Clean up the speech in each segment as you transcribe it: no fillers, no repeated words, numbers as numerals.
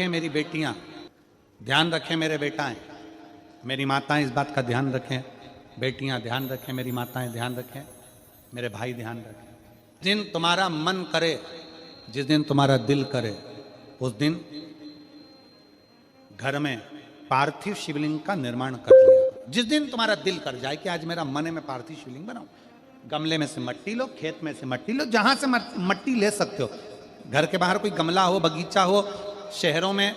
रखें मेरी बेटियां, ध्यान रखें मेरे बेटाएं, मेरी माताएं इस बात का ध्यान रखें, बेटियां ध्यान रखें, मेरी माताएं ध्यान रखें, मेरे भाई ध्यान रखें। जिस दिन तुम्हारा मन करे, जिस दिन तुम्हारा दिल करे, उस दिन घर में पार्थिव शिवलिंग का निर्माण कर लिया। जिस दिन तुम्हारा दिल कर जाए कि आज मेरा मन है मैं पार्थिव शिवलिंग बनाऊं, गमले में से मट्टी लो, खेत में से मट्टी लो, जहां से मट्टी ले सकते हो। घर के बाहर कोई गमला हो, बगीचा हो, शहरों में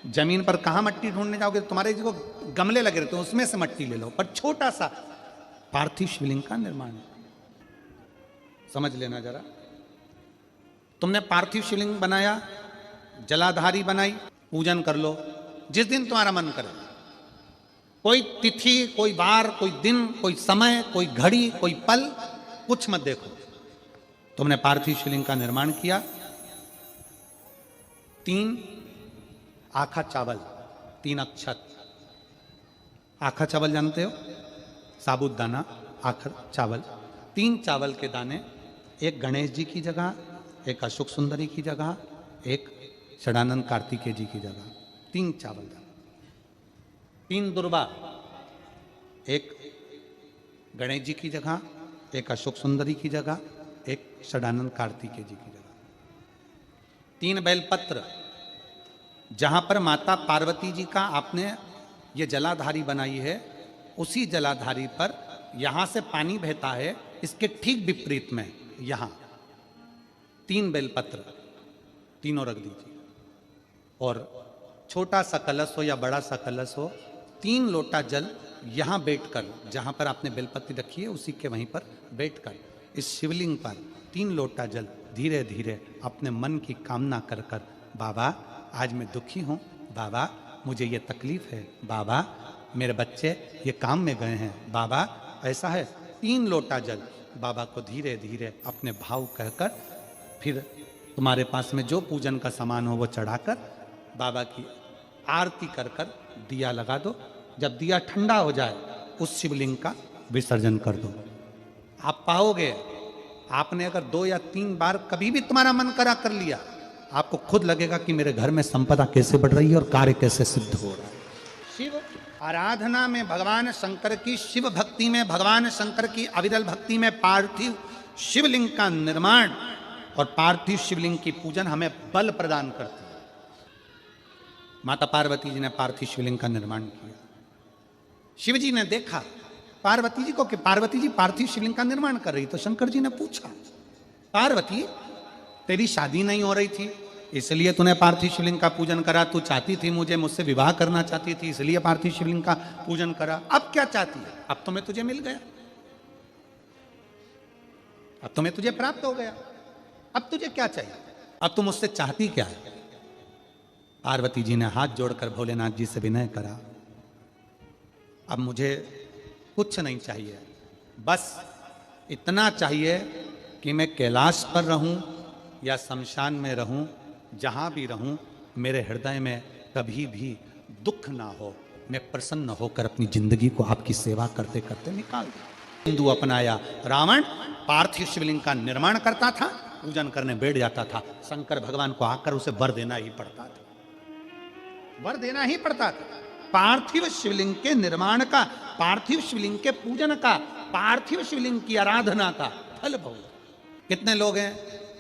जमीन पर कहां मट्टी ढूंढने जाओगे, तुम्हारे जो गमले लगे रहते हैं उसमें से मट्टी ले लो, पर छोटा सा पार्थिव शिवलिंग का निर्माण समझ लेना जरा। तुमने पार्थिव शिवलिंग बनाया, जलाधारी बनाई, पूजन कर लो जिस दिन तुम्हारा मन करे। कोई तिथि, कोई वार, कोई दिन, कोई समय, कोई घड़ी, कोई पल, कुछ मत देखो। तुमने पार्थिव शिवलिंग का निर्माण किया। 3 आखा चावल, 3 अक्षत। आखा चावल जानते हो, साबुत दाना, आखा चावल। 3 चावल के दाने, एक गणेश जी की जगह, एक अशोक सुंदरी की जगह, एक षडानंद कार्तिकेय जी की जगह। 3 चावल दाना। 3 दुर्वा, एक गणेश जी की जगह, एक अशोक सुंदरी की जगह, एक षडानंद कार्तिकेय जी की जगह। 3 बेलपत्र, जहां पर माता पार्वती जी का आपने ये जलाधारी बनाई है, उसी जलाधारी पर यहां से पानी बहता है, इसके ठीक विपरीत में यहां 3 बेलपत्र, तीनों रख दीजिए। और छोटा सा कलश हो या बड़ा सा कलश हो, 3 लोटा जल यहां बैठकर, जहां पर आपने बेलपत्ती रखी है उसी के वहीं पर बैठकर इस शिवलिंग पर 3 लोटा जल धीरे धीरे अपने मन की कामना कर कर, बाबा आज मैं दुखी हूं, बाबा मुझे ये तकलीफ है, बाबा मेरे बच्चे ये काम में गए हैं, बाबा ऐसा है। 3 लोटा जल बाबा को धीरे धीरे अपने भाव कहकर, फिर तुम्हारे पास में जो पूजन का सामान हो वो चढ़ाकर बाबा की आरती कर कर दिया लगा दो। जब दिया ठंडा हो जाए उस शिवलिंग का विसर्जन कर दो। आप पाओगे, आपने अगर 2 या 3 बार कभी भी तुम्हारा मन करा कर लिया, आपको खुद लगेगा कि मेरे घर में संपदा कैसे बढ़ रही है और कार्य कैसे सिद्ध हो रहा है। शिव आराधना में भगवान शंकर की, शिव भक्ति में भगवान शंकर की अविरल भक्ति में पार्थिव शिवलिंग का निर्माण और पार्थिव शिवलिंग की पूजन हमें बल प्रदान करती है। माता पार्वती जी ने पार्थिव शिवलिंग का निर्माण किया। शिव जी ने देखा पार्वती जी को कि पार्वती जी पार्थिव शिवलिंग का निर्माण कर रही, तो शंकर जी ने पूछा, पार्वती तेरी शादी नहीं हो रही थी इसलिए तूने पार्थिव शिवलिंग का पूजन करा, तू चाहती थी मुझे, मुझसे विवाह करना चाहती थी इसलिए पार्थिव शिवलिंग का पूजन करा, अब क्या चाहती है? अब तो मैं तुझे मिल गया, अब तो मैं तुझे प्राप्त हो गया, अब तुझे क्या चाहिए? अब तू मुझसे चाहती क्या है? पार्वती जी ने हाथ जोड़कर भोलेनाथ जी से विनय करा, अब मुझे कुछ नहीं चाहिए, बस इतना चाहिए कि मैं कैलाश पर रहूं या शमशान में रहूं, जहां भी रहूं मेरे हृदय में कभी भी दुख ना हो, मैं प्रसन्न होकर अपनी जिंदगी को आपकी सेवा करते करते निकाल दूं। हिंदू अपनाया, रावण पार्थिव शिवलिंग का निर्माण करता था, पूजन करने बैठ जाता था, शंकर भगवान को आकर उसे वर देना ही पड़ता था, वर देना ही पड़ता था। पार्थिव शिवलिंग के निर्माण का, पार्थिव शिवलिंग के पूजन का, पार्थिव शिवलिंग की आराधना का फल भोग। कितने लोग हैं,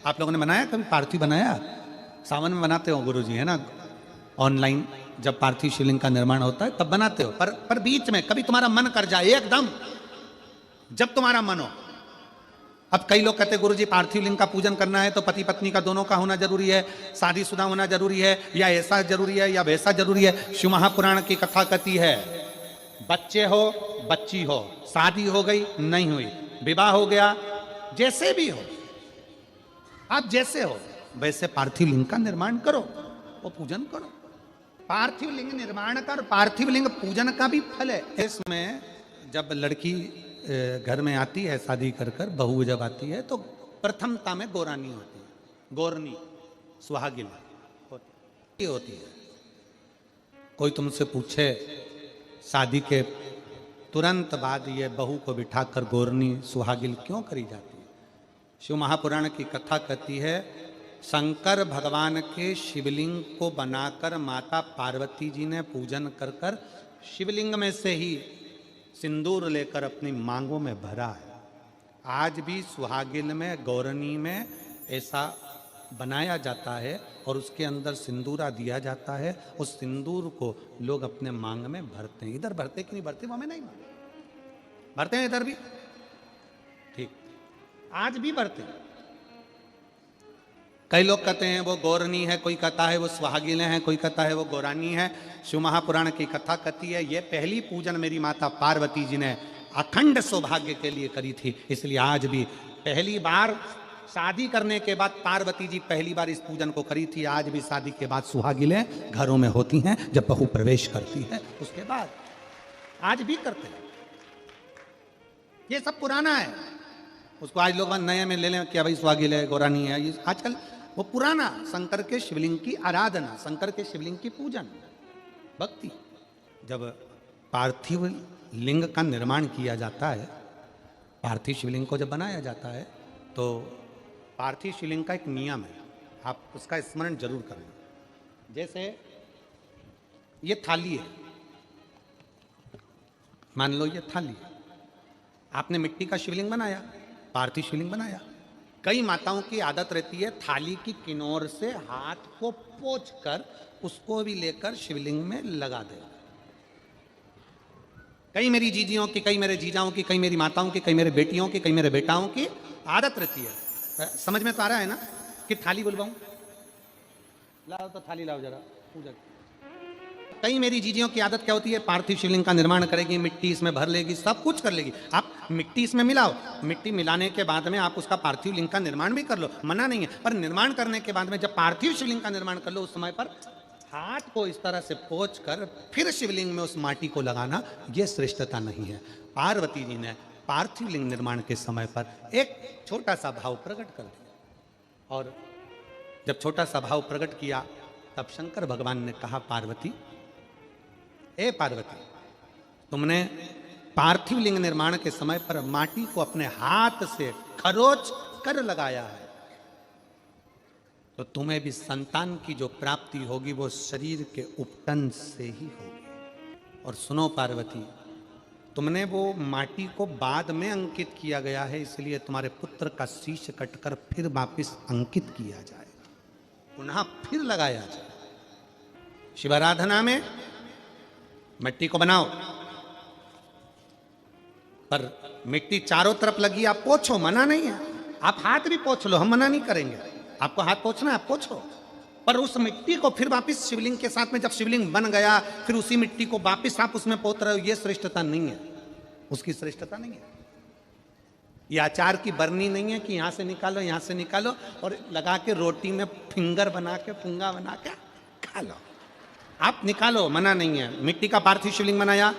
आप लोगों ने बनाया कभी पार्थिव? बनाया, सावन में बनाते हो गुरुजी, है ना, ऑनलाइन जब पार्थिव शिवलिंग का निर्माण होता है तब बनाते हो, पर बीच में कभी तुम्हारा मन कर जाए एकदम, जब तुम्हारा मन हो। अब कई लोग कहते हैं गुरुजी पार्थिव लिंग का पूजन करना है तो पति पत्नी का दोनों का होना जरूरी है, शादीशुदा होना जरूरी है, या ऐसा जरूरी है या वैसा जरूरी है। शिव महापुराण की कथा कहती है, बच्चे हो बच्ची हो, शादी हो गई नहीं हुई, विवाह हो गया, जैसे भी हो, आप जैसे हो वैसे पार्थिव लिंग का निर्माण करो, वो पूजन करो। पार्थिव लिंग निर्माण कर, पार्थिव लिंग पूजन का भी फल है। इसमें जब लड़की घर में आती है शादी कर कर, बहू जब आती है तो प्रथमता में गोरानी होती है, गोरनी सुहागिन होती है। कोई तुमसे पूछे शादी के तुरंत बाद ये बहू को बिठाकर गोरनी सुहागिन क्यों करी जाती है? शिव महापुराण की कथा कहती है, शंकर भगवान के शिवलिंग को बनाकर माता पार्वती जी ने पूजन कर कर शिवलिंग में से ही सिंदूर लेकर अपनी मांगों में भरा है। आज भी सुहागिन में, गौरनी में ऐसा बनाया जाता है और उसके अंदर सिंदूरा दिया जाता है। उस सिंदूर को लोग अपने मांग में भरते हैं। इधर भरते कि नहीं भरते वो हमें नहीं मालूम। भरते हैं इधर भी, ठीक, आज भी भरते हैं। कई लोग कहते हैं वो गौरनी है, कोई कहता है वो सुहागिनें हैं, कोई कहता है वो गौरानी है। शिव महापुराण की कथा कहती है ये पहली पूजन मेरी माता पार्वती जी ने अखंड सौभाग्य के लिए करी थी, इसलिए आज भी पहली बार शादी करने के बाद पार्वती जी पहली बार इस पूजन को करी थी। आज भी शादी के बाद सुहागिनें घरों में होती हैं, जब बहू प्रवेश करती है उसके बाद आज भी करते हैं। ये सब पुराना है, उसको आज लोग नए में ले लें क्या भाई सुहागिन है, गौरानी है। ये आजकल वो पुराना शंकर के शिवलिंग की आराधना, शंकर के शिवलिंग की पूजन, भक्ति। जब पार्थिव लिंग का निर्माण किया जाता है, पार्थिव शिवलिंग को जब बनाया जाता है तो पार्थिव शिवलिंग का एक नियम है, आप उसका स्मरण जरूर करें। जैसे ये थाली है, मान लो ये थाली, आपने मिट्टी का शिवलिंग बनाया, पार्थिव शिवलिंग बनाया। कई माताओं की आदत रहती है थाली की किनोर से हाथ को पोंछकर उसको भी लेकर शिवलिंग में लगा दे। कई मेरी जीजियों की, कई मेरे जीजाओं की, कई मेरी माताओं की, कई मेरे बेटियों की, कई मेरे बेटाओं की आदत रहती है। समझ में तो आ रहा है ना कि थाली बुलवाऊं? लाओ तो थाली लाओ जरा पूजा। कई मेरी जीजियों की आदत क्या होती है, पार्थिव शिवलिंग का निर्माण करेगी, मिट्टी इसमें भर लेगी, सब कुछ कर लेगी। आप मिट्टी इसमें मिलाओ, मिट्टी मिलाने के बाद में आप उसका पार्थिव लिंग का निर्माण भी कर लो, मना नहीं है। पर निर्माण करने के बाद में जब पार्थिव शिवलिंग का निर्माण कर लो, उस समय पर हाथ को इस तरह से पोंछ कर फिर शिवलिंग में उस माटी को लगाना, यह श्रेष्ठता नहीं है। पार्वती जी ने पार्थिव लिंग निर्माण के समय पर एक छोटा सा भाव प्रकट कर दिया, और जब छोटा सा भाव प्रकट किया तब शंकर भगवान ने कहा, पार्वती, ए पार्वती, तुमने पार्थिव लिंग निर्माण के समय पर माटी को अपने हाथ से खरोच कर लगाया है, तो तुम्हें भी संतान की जो प्राप्ति होगी वो शरीर के उपटन से ही होगी। और सुनो पार्वती, तुमने वो माटी को बाद में अंकित किया गया है, इसलिए तुम्हारे पुत्र का शीश कटकर फिर वापिस अंकित किया जाएगा, पुनः फिर लगाया जाएगा। शिवाराधना में मिट्टी को बनाओ, पर मिट्टी चारों तरफ लगी, आप पोंछो, मना नहीं है। आप हाथ भी पोंछ लो, हम मना नहीं करेंगे। आपको हाथ पोंछना है आप पोंछो, पर उस मिट्टी को फिर वापस शिवलिंग के साथ में, जब शिवलिंग बन गया फिर उसी मिट्टी को वापस आप उसमें पोत रहे हो, ये श्रेष्ठता नहीं है, उसकी श्रेष्ठता नहीं है। ये अचार की बरनी नहीं है कि यहां से निकालो, यहां से निकालो और लगा के रोटी में फिंगर बना के, फुंगा बना के खा लो। आप निकालो, मना नहीं है। मिट्टी का पार्थिव शिवलिंग बनाया,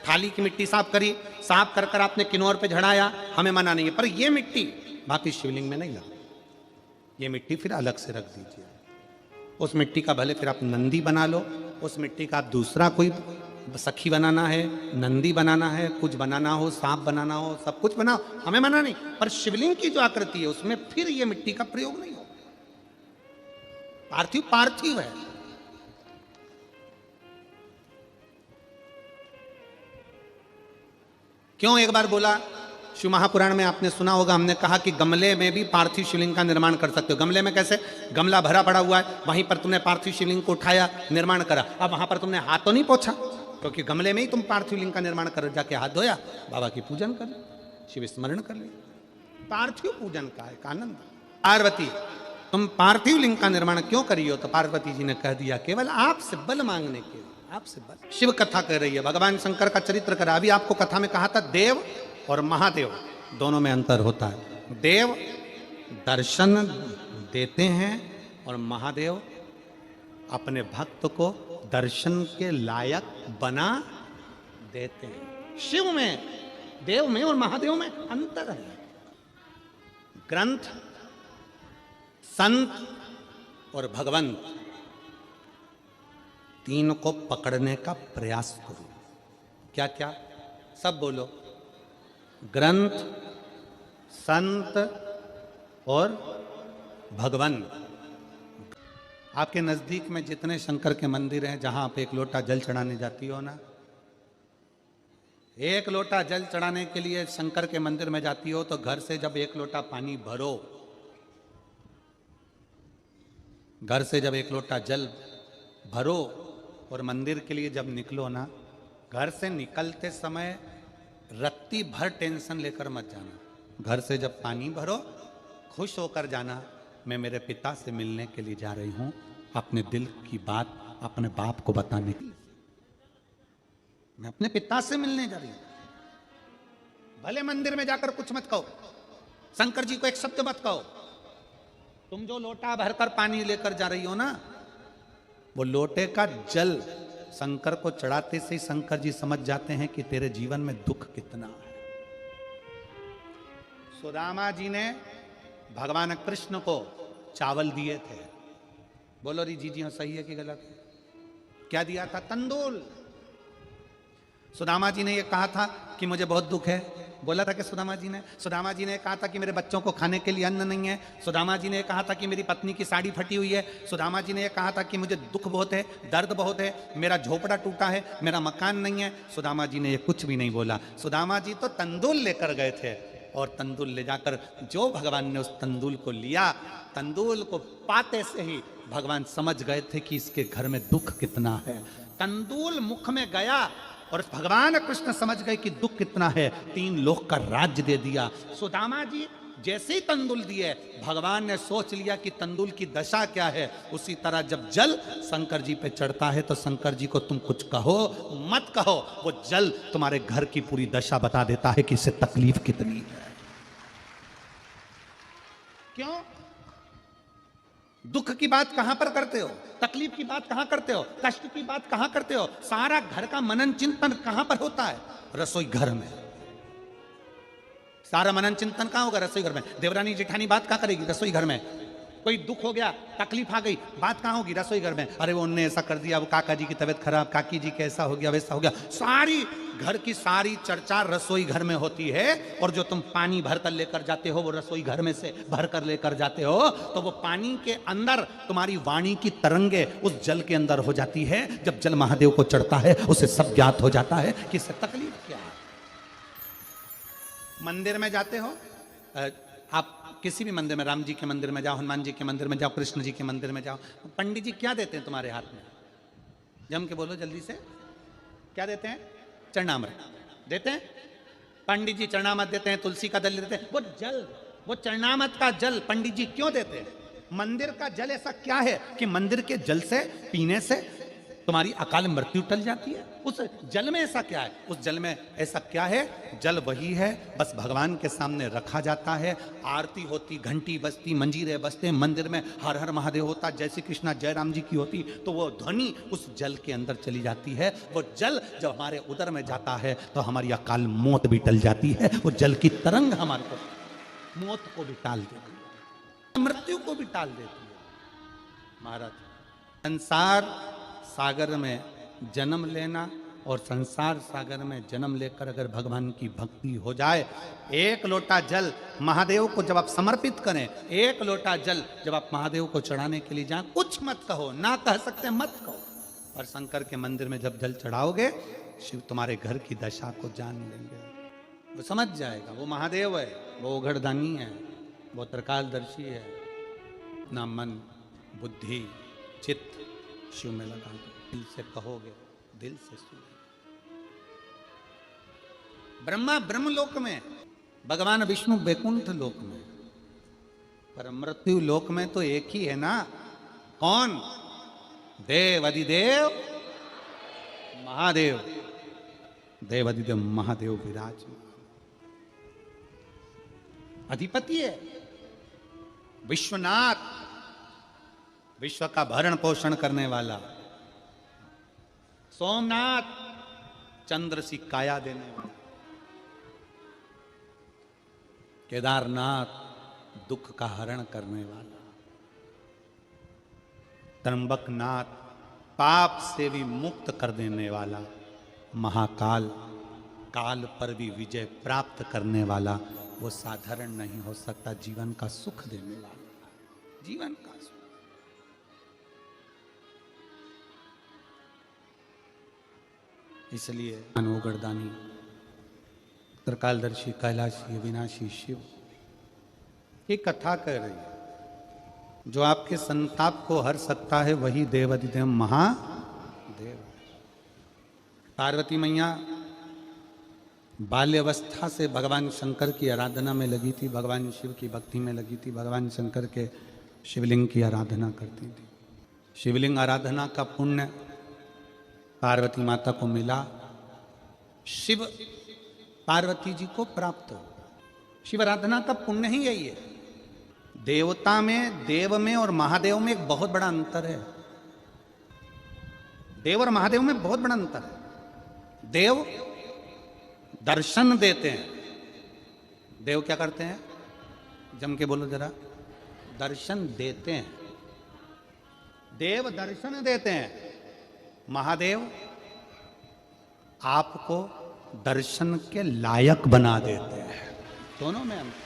थाली की मिट्टी साफ करी, साफ कर कर आपने किन्नौर पे झड़ाया, हमें मना नहीं है। पर ये मिट्टी वापिस शिवलिंग में नहीं लगी, ये मिट्टी फिर अलग से रख दीजिए। उस मिट्टी का भले फिर आप नंदी बना लो, उस मिट्टी का आप दूसरा कोई सखी बनाना है, नंदी बनाना है, कुछ बनाना हो, सांप बनाना हो, सब कुछ बनाओ, हमें मना नहीं। पर शिवलिंग की जो आकृति है उसमें फिर ये मिट्टी का प्रयोग नहीं हो। पार्थिव पार्थिव है। क्यों एक बार बोला, शिव महापुराण में आपने सुना होगा, हमने कहा कि गमले में भी पार्थिव शिवलिंग का निर्माण कर सकते हो। गमले में कैसे? गमला भरा पड़ा हुआ है, वहीं पर तुमने पार्थिव शिवलिंग को उठाया, निर्माण करा। अब वहां पर तुमने हाथ तो नहीं पोंछा, क्योंकि गमले में ही तुम पार्थिव लिंग का निर्माण कर, जाके हाथ धोया, बाबा की पूजन कर, शिव स्मरण कर ले। पार्थिव पूजन का एक आनंद। पार्वती, तुम पार्थिव लिंग का निर्माण क्यों करी हो? तो पार्वती जी ने कह दिया, केवल आपसे बल मांगने के लिए, आपसे बल। शिव कथा कर रही है, भगवान शंकर का चरित्र करा। अभी आपको कथा में कहा था देव और महादेव दोनों में अंतर होता है। देव दर्शन देते हैं और महादेव अपने भक्त को दर्शन के लायक बना देते हैं। शिव में, देव में और महादेव में अंतर है। ग्रंथ, संत और भगवंत, तीन को पकड़ने का प्रयास करो। क्या क्या? सब बोलो। ग्रंथ, संत और भगवंत, आपके नजदीक में जितने शंकर के मंदिर हैं, जहां आप एक लोटा जल चढ़ाने जाती हो ना, एक लोटा जल चढ़ाने के लिए शंकर के मंदिर में जाती हो, तो घर से जब एक लोटा पानी भरो, घर से जब एक लोटा जल भरो और मंदिर के लिए जब निकलो ना, घर से निकलते समय रत्ती भर टेंशन लेकर मत जाना। घर से जब पानी भरो, खुश होकर जाना, मैं मेरे पिता से मिलने के लिए जा रही हूं, अपने दिल की बात अपने बाप को बताने के लिए। मैं अपने पिता से मिलने जा रही हूं। भले मंदिर में जाकर कुछ मत कहो, शंकर जी को एक शब्द मत कहो। तुम जो लोटा भरकर पानी लेकर जा रही हो ना, वो लोटे का जल शंकर को चढ़ाते से शंकर जी समझ जाते हैं कि तेरे जीवन में दुख कितना है। सुदामा जी ने भगवान कृष्ण को चावल दिए थे। बोलो री जी हाँ, सही है कि गलत है? क्या दिया था? तंदूल। सुदामा जी ने ये कहा था कि मुझे बहुत दुख है। बोला था कि सुदामा जी ने कहा था कि मेरे बच्चों को खाने के लिए अन्न नहीं है। सुदामा जी ने कहा था कि मेरी पत्नी की साड़ी फटी हुई है। सुदामा जी ने कहा था कि मुझे दुख बहुत है, दर्द बहुत है, मेरा झोपड़ा टूटा है, मेरा मकान नहीं है। सुदामा जी ने ये कुछ भी नहीं बोला। सुदामा जी तो तंदूल लेकर गए थे, और तंदूल ले जाकर जो भगवान ने उस तंदूल को लिया, तंदूल को पाते से ही भगवान समझ गए थे कि इसके घर में दुख कितना है। तंदूल मुख में गया और भगवान कृष्ण समझ गए कि दुख कितना है, 3 लोक का राज्य दे दिया। सुदामा जी जैसे ही तंदूल दिए, भगवान ने सोच लिया कि तंदूल की दशा क्या है। उसी तरह जब जल शंकर जी पे चढ़ता है, तो शंकर जी को तुम कुछ कहो मत कहो, वो जल तुम्हारे घर की पूरी दशा बता देता है कि इससे तकलीफ कितनी है। क्यों? दुख की बात कहां पर करते हो, तकलीफ की बात कहां करते हो, कष्ट की बात कहां करते हो? सारा घर का मनन चिंतन कहां पर होता है? रसोई घर में। सारा मनन चिंतन कहां होगा? रसोई घर में। देवरानी जेठानी बात कहां करेगी? रसोई घर में। कोई दुख हो गया, तकलीफ आ गई, बात कहां होगी? रसोई घर में। अरे वो उनने ऐसा कर दिया, वो काका जी की तबीयत खराब, काकी जी के ऐसा हो गया, वैसा हो गया। सारी घर की सारी चर्चा रसोई घर में होती है। और जो तुम पानी भरकर लेकर जाते हो, वो रसोई घर में से भरकर लेकर जाते हो, तो वो पानी के अंदर तुम्हारी वाणी की तरंगे उस जल के अंदर हो जाती है। जब जल महादेव को चढ़ता है, उसे सब ज्ञात हो जाता है कि इससे तकलीफ क्या है। मंदिर में जाते हो, आप किसी भी मंदिर में, राम जी के मंदिर में जाओ, हनुमान जी के मंदिर में जाओ, कृष्ण जी के मंदिर में जाओ, पंडित जी क्या देते हैं तुम्हारे हाथ में? जम के बोलो जल्दी से, क्या देते हैं? चरणामृत देते हैं। पंडित जी चरणामृत देते हैं, तुलसी का दल देते हैं। वो जल, वो चरणामृत का जल पंडित जी क्यों देते हैं? मंदिर का जल ऐसा क्या है कि मंदिर के जल से पीने से तुम्हारी अकाल मृत्यु टल जाती है? उस जल में ऐसा क्या है? उस जल में ऐसा क्या है? जल वही है, बस भगवान के सामने रखा जाता है, आरती होती, घंटी बजती, मंजीरे बजते, मंदिर में हर हर महादेव होता, जय श्री कृष्णा जय राम जी की होती, तो वो ध्वनि उस जल के अंदर चली जाती है। वो जल जब हमारे उदर में जाता है, तो हमारी अकाल मौत भी टल जाती है। वो जल की तरंग हमारे को मौत को भी टाल देती है, मृत्यु को भी टाल देती है। महाराज, संसार सागर में जन्म लेना और संसार सागर में जन्म लेकर अगर भगवान की भक्ति हो जाए, एक लोटा जल महादेव को जब आप समर्पित करें, एक लोटा जल जब आप महादेव को चढ़ाने के लिए जाएं, कुछ मत कहो, ना कह सकते मत कहो। और शंकर के मंदिर में जब जल चढ़ाओगे, शिव तुम्हारे घर की दशा को जान लेंगे, वो समझ जाएगा। वो महादेव है, वो उघड़दानी है, वो त्रिकालदर्शी है। ना मन बुद्धि चित्त शिव में लगा दो, दिल से कहोगे, दिल से सुनो। ब्रह्मा ब्रह्मलोक में, भगवान विष्णु वैकुंठ लोक में, पर मृत्यु लोक में तो एक ही है ना। कौन? देव अधिदेव महादेव। देव अधिदेव महादेव विराज अधिपति है, विश्वनाथ, विश्व का भरण पोषण करने वाला। सोमनाथ, चंद्र सी काया देने वाला। केदारनाथ, दुख का हरण करने वाला। त्र्यंबकनाथ, पाप से भी मुक्त कर देने वाला। महाकाल, काल पर भी विजय प्राप्त करने वाला। वो साधारण नहीं हो सकता, जीवन का सुख देने वाला, जीवन का सुख। इसलिए अनोगरदानी त्रिकालदर्शी कैलाशी अविनाशी शिव ये कथा कह रही है। जो आपके संताप को हर सकता है वही देवाधिदेव महादेव। पार्वती मैया बाल्यावस्था से भगवान शंकर की आराधना में लगी थी, भगवान शिव की भक्ति में लगी थी, भगवान शंकर के शिवलिंग की आराधना करती थी। शिवलिंग आराधना का पुण्य पार्वती माता को मिला, शिव पार्वती जी को प्राप्त हो। शिव आराधना का पुण्य ही यही है। देवता में, देव में और महादेव में एक बहुत बड़ा अंतर है। देव और महादेव में बहुत बड़ा अंतर है। देव दर्शन देते हैं। देव क्या करते हैं? जम के बोलो जरा। दर्शन देते हैं। देव दर्शन देते हैं। महादेव आपको दर्शन के लायक बना देते हैं। दोनों में अंतर।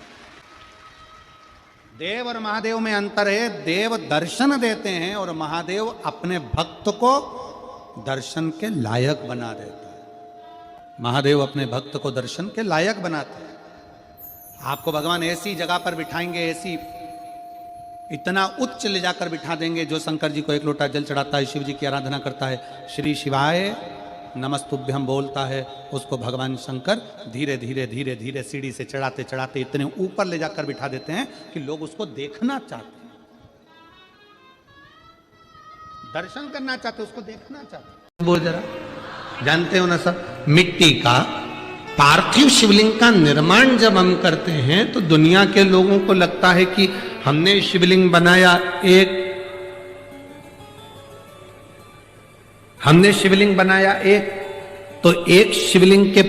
देव और महादेव में अंतर है। देव दर्शन देते हैं और महादेव अपने भक्त को दर्शन के लायक बना देता है। महादेव अपने भक्त को दर्शन के लायक बनाते हैं। आपको भगवान ऐसी जगह पर बिठाएंगे, ऐसी इतना उच्च ले जाकर बिठा देंगे। जो शंकर जी को एक लोटा जल चढ़ाता है, शिव जी की आराधना करता है, श्री शिवाय नमस्तुभ्यम बोलता है, उसको भगवान शंकर धीरे धीरे धीरे धीरे सीढ़ी से चढ़ाते चढ़ाते इतने ऊपर ले जाकर बिठा देते हैं कि लोग उसको देखना चाहते हैं, दर्शन करना चाहते, उसको देखना चाहते। बोल जरा। जानते हो ना सब, मिट्टी का पार्थिव शिवलिंग का निर्माण जब हम करते हैं तो दुनिया के लोगों को लगता है कि हमने शिवलिंग बनाया, हमने शिवलिंग बनाया एक, तो एक शिवलिंग के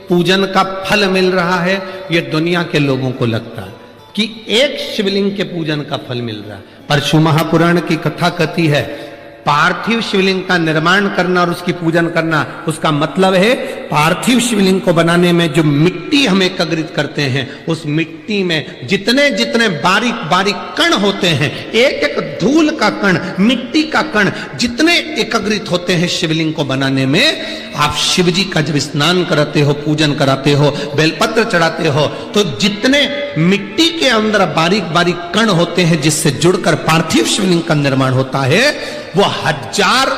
पूजन का फल मिल रहा है। ये दुनिया के लोगों को लगता है कि एक शिवलिंग के पूजन का फल मिल रहा है। पर शिव महापुराण की कथा कहती है पार्थिव शिवलिंग का निर्माण करना और उसकी पूजन करना, उसका मतलब है पार्थिव शिवलिंग को बनाने में जो मिट्टी हम एकत्रित करते हैं, उस मिट्टी में जितने जितने बारीक बारीक कण होते हैं, एक एक धूल का कण, मिट्टी का कण जितने एकत्रित होते हैं शिवलिंग को बनाने में, आप शिव जी का जब स्नान कराते हो, पूजन कराते हो, बेलपत्र चढ़ाते हो, तो जितने मिट्टी के अंदर बारीक बारीक कण होते हैं जिससे जुड़कर पार्थिव शिवलिंग का निर्माण होता है, वो 1000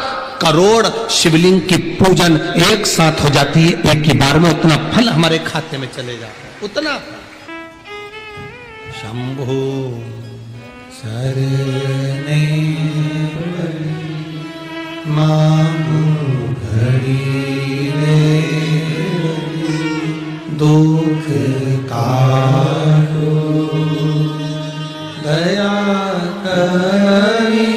करोड़ शिवलिंग की पूजन एक साथ हो जाती है। एक ही बार में उतना फल हमारे खाते में चले जाता है, उतना। शंभो शरणे मांगू घड़ी रे, दुख काटो दया करी,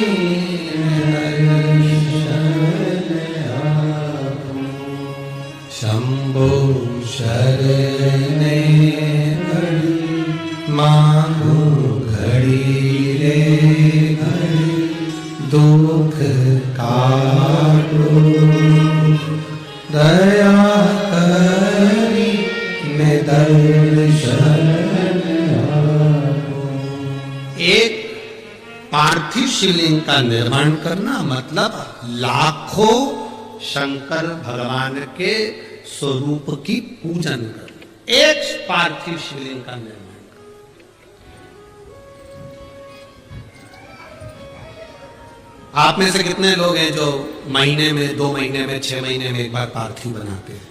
शंभो शरणे मांगू घड़ी रे घड़ी, दुख काटो दया करी, मैं दर्शन आपो। एक पार्थिव शिवलिंग का निर्माण करना मतलब लाखों शंकर भगवान के स्वरूप की पूजन कर, एक पार्थिव शिवलिंग का निर्माण कर। आप में से कितने लोग हैं जो महीने में, 2 महीने में, 6 महीने में एक बार पार्थिव बनाते हैं?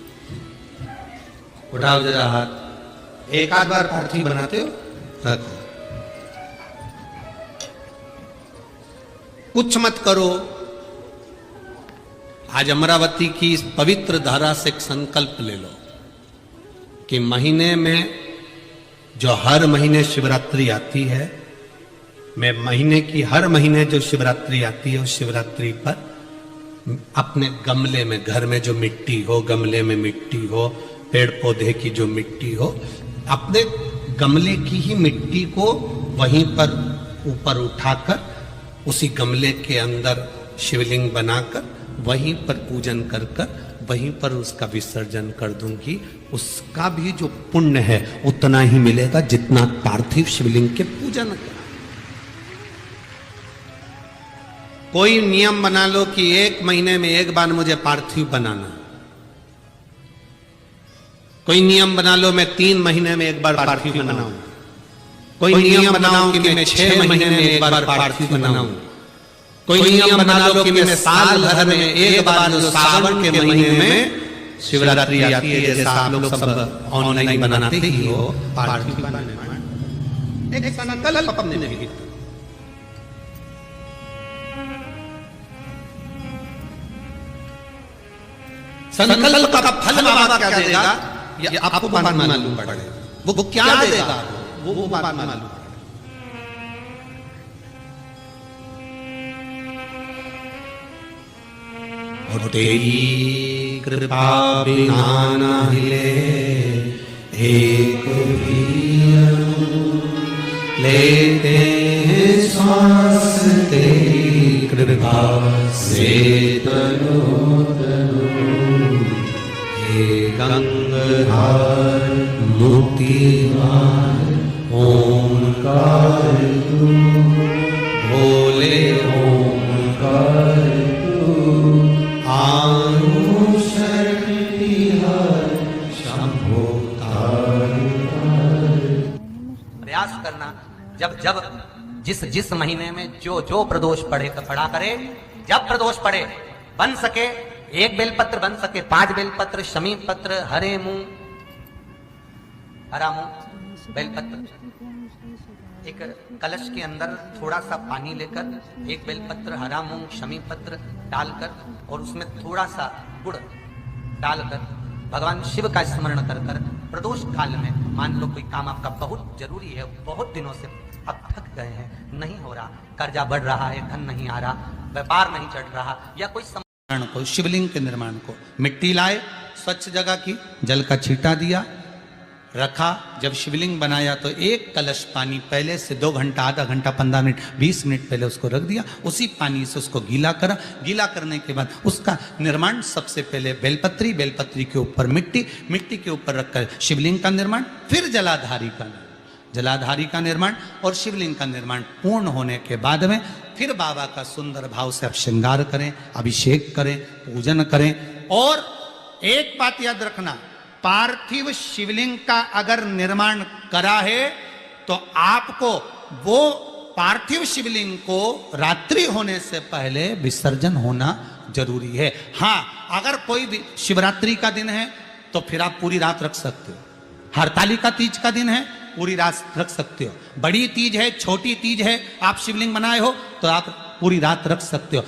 उठाओ जरा हाथ। एक आध बार पार्थिव बनाते हो? रखो। कुछ मत करो। आज अमरावती की इस पवित्र धारा से एक संकल्प ले लो कि महीने में जो हर महीने शिवरात्रि आती है, मैं महीने की हर महीने जो शिवरात्रि आती है उस शिवरात्रि पर अपने गमले में, घर में जो मिट्टी हो, गमले में मिट्टी हो, पेड़ पौधे की जो मिट्टी हो, अपने गमले की ही मिट्टी को वहीं पर ऊपर उठाकर उसी गमले के अंदर शिवलिंग बनाकर वहीं पर पूजन कर कर वहीं पर उसका विसर्जन कर दूंगी। उसका भी जो पुण्य है उतना ही मिलेगा जितना पार्थिव शिवलिंग के पूजन का। कोई नियम बना लो कि 1 महीने में एक बार मुझे पार्थिव बनाना, कोई नियम बना लो मैं 3 महीने में एक बार पार्थिव बनाऊं, कोई नियम बनाओ कि मैं 6 महीने में एक बार पार्थिव बनाऊं, कोई नियम बना लो कि मैं साल भर में एक बार जो सावन के महीने में शिवरात्रि आती है, जैसा आप लोग सब ऑनलाइन बनाते ही हो, पार्थिव बनाने एक संकल्प अपने नहीं। संकल्प का फल बाबा क्या देगा ये आपको मालूम पड़ेगा, वो क्या देगा वो बात मालूम। और तेरी कृपा बिना ना हिले एक भी लेते हैं श्वास, तेरी कृपा से तनो तनो हे गंगाधर मुक्तिदार ओंकार तू, भोले ओंकार तू, आनु शक्ति हर शंभो प्रयास करना। जब जब जिस जिस महीने में जो जो प्रदोष पड़े तो पड़ा करे। जब प्रदोष पड़े बन सके 1 बेलपत्र, बन सके 5 बेलपत्र, शमी पत्र, हरे मुंह, हरा मुंह, बेलपत्र, एक कलश के अंदर थोड़ा सा पानी लेकर 1 बेलपत्र, हरा मूंग, शमी पत्र डालकर और उसमें थोड़ा सा गुड़ डालकर भगवान शिव का स्मरण कर कर प्रदोष काल में, मान लो कोई काम आपका बहुत जरूरी है, बहुत दिनों से अब थक गए हैं, नहीं हो रहा, कर्जा बढ़ रहा है, धन नहीं आ रहा, व्यापार नहीं चढ़ रहा, या कोई को, शिवलिंग के निर्माण को मिट्टी लाए, स्वच्छ जगह की, जल का छींटा दिया, रखा। जब शिवलिंग बनाया तो 1 कलश पानी पहले से 2 घंटा, आधा घंटा, 15 मिनट, 20 मिनट पहले उसको रख दिया। उसी पानी से उसको गीला करा। गीला करने के बाद उसका निर्माण सबसे पहले बेलपत्री, बेलपत्री के ऊपर मिट्टी, मिट्टी के ऊपर रखकर शिवलिंग का निर्माण, फिर जलाधारी का निर्माण और शिवलिंग का निर्माण पूर्ण होने के बाद में फिर बाबा का सुंदर भाव से आप श्रृंगार करें, अभिषेक करें, पूजन करें। और एक बात याद रखना, पार्थिव शिवलिंग का अगर निर्माण करा है तो आपको वो पार्थिव शिवलिंग को रात्रि होने से पहले विसर्जन होना जरूरी है। हाँ, अगर कोई भी शिवरात्रि का दिन है तो फिर आप पूरी रात रख सकते हो। हरतालिका तीज का दिन है, पूरी रात रख सकते हो। बड़ी तीज है, छोटी तीज है, आप शिवलिंग बनाए हो तो आप पूरी रात रख सकते हो।